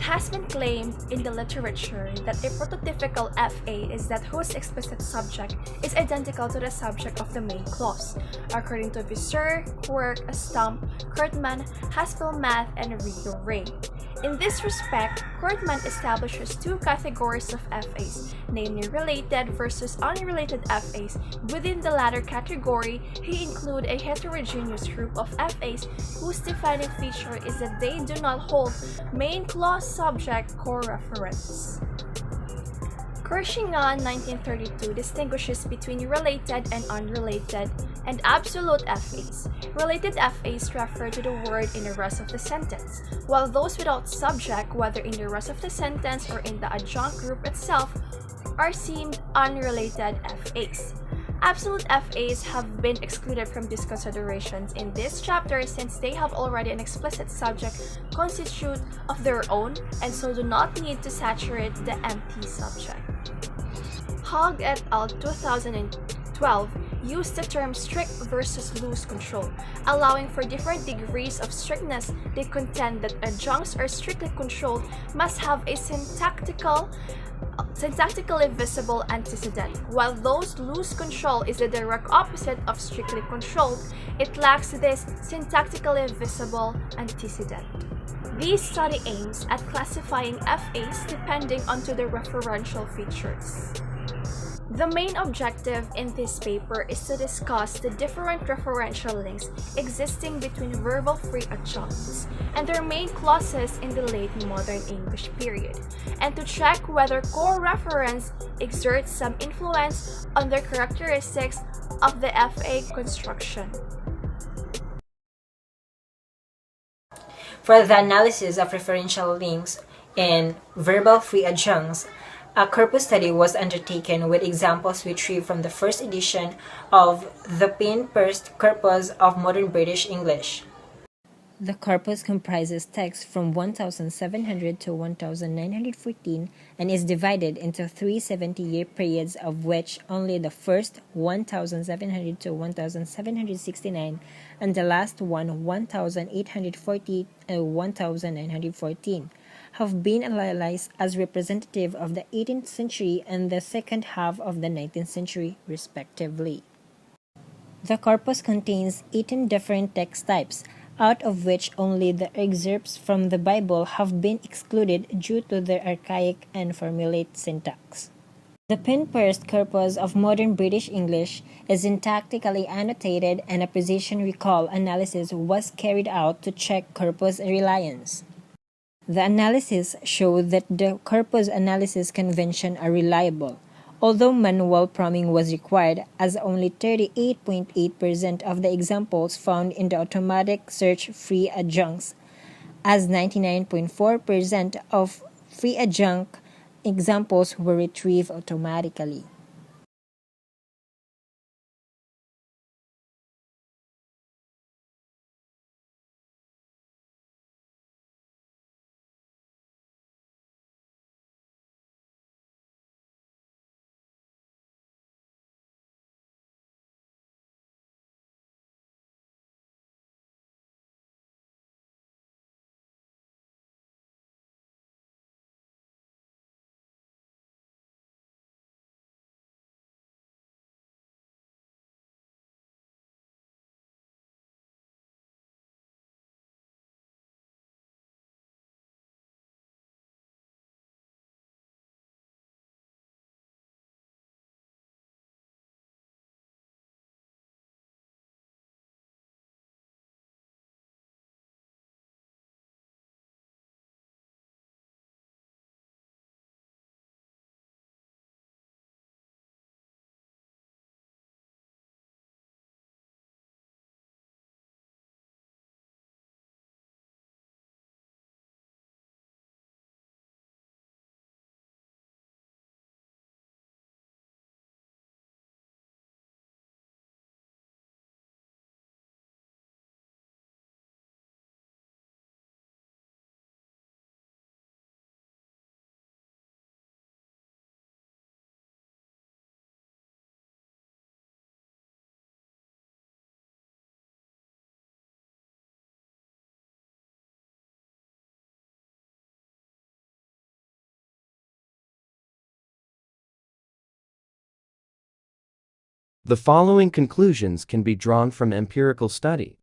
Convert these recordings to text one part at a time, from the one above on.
has been claimed in the literature that a prototypical FA is that whose explicit subject is identical to the subject of the main clause, according to Visser, Quirk, Stump, Kurtman, Haskell Math, and Rigo Ray. In this respect, Kurtman establishes two categories of FAs, namely related versus unrelated FAs. Within the latter category, he includes a heterogeneous group of FAs whose defining feature is that they do not hold main clause subject co-reference. Kershingan 1932 distinguishes between related and unrelated and absolute FAs. Related FAs refer to the word in the rest of the sentence, while those without subject, whether in the rest of the sentence or in the adjunct group itself, are deemed unrelated FAs. Absolute FAs have been excluded from these considerations in this chapter since they have already an explicit subject constitute of their own and so do not need to saturate the empty subject. Hogg et al. 2012 used the term strict versus loose control, allowing for different degrees of strictness. They contend that adjuncts are strictly controlled must have a syntactically visible antecedent, while those loose control is the direct opposite of strictly controlled. It lacks this syntactically visible antecedent. This study aims at classifying FAs depending on the referential features. The main objective in this paper is to discuss the different referential links existing between verbal free adjuncts and their main clauses in the late modern English period, and to check whether co-reference exerts some influence on the characteristics of the FA construction. For the analysis of referential links in verbal free adjuncts, a corpus study was undertaken with examples retrieved from the first edition of the Payne-Peirce Corpus of Modern British English. The corpus comprises text from 1700 to 1914 and is divided into three 70-year periods, of which only the first 1700 to 1769 and the last one 1840 and 1914 have been analyzed as representative of the 18th century and the second half of the 19th century, respectively. The corpus contains 18 different text types, out of which only the excerpts from the Bible have been excluded due to their archaic and formulaic syntax. The Payne-Peirce Corpus of Modern British English is syntactically annotated, and a precision recall analysis was carried out to check corpus reliance. The analysis showed that the corpus analysis convention are reliable, although manual prompting was required, as only 38.8% of the examples found in the automatic search free adjuncts, as 99.4% of free adjunct examples were retrieved automatically. The following conclusions can be drawn from empirical study.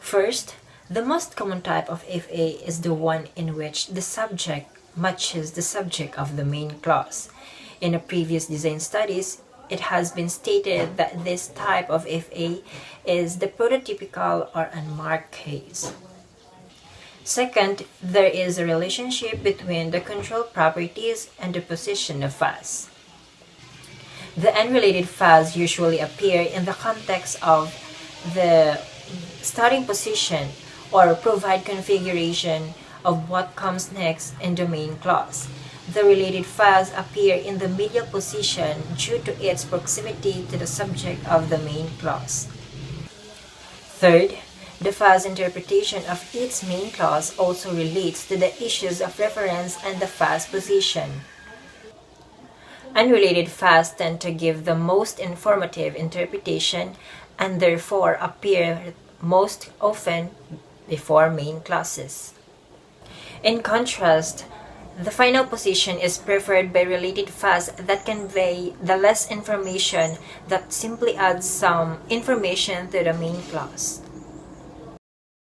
First, the most common type of FA is the one in which the subject matches the subject of the main clause. In a previous design studies, it has been stated that this type of FA is the prototypical or unmarked case. Second, there is a relationship between the control properties and the position of phase. The unrelated phase usually appear in the context of the starting position or provide configuration of what comes next in the main clause. The related phase appear in the medial position due to its proximity to the subject of the main clause. Third, the phase interpretation of its main clause also relates to the issues of reference and the phase position. Unrelated phase tend to give the most informative interpretation and therefore appear most often before main clauses. In contrast, the final position is preferred by related phase that convey the less information that simply adds some information to the main clause.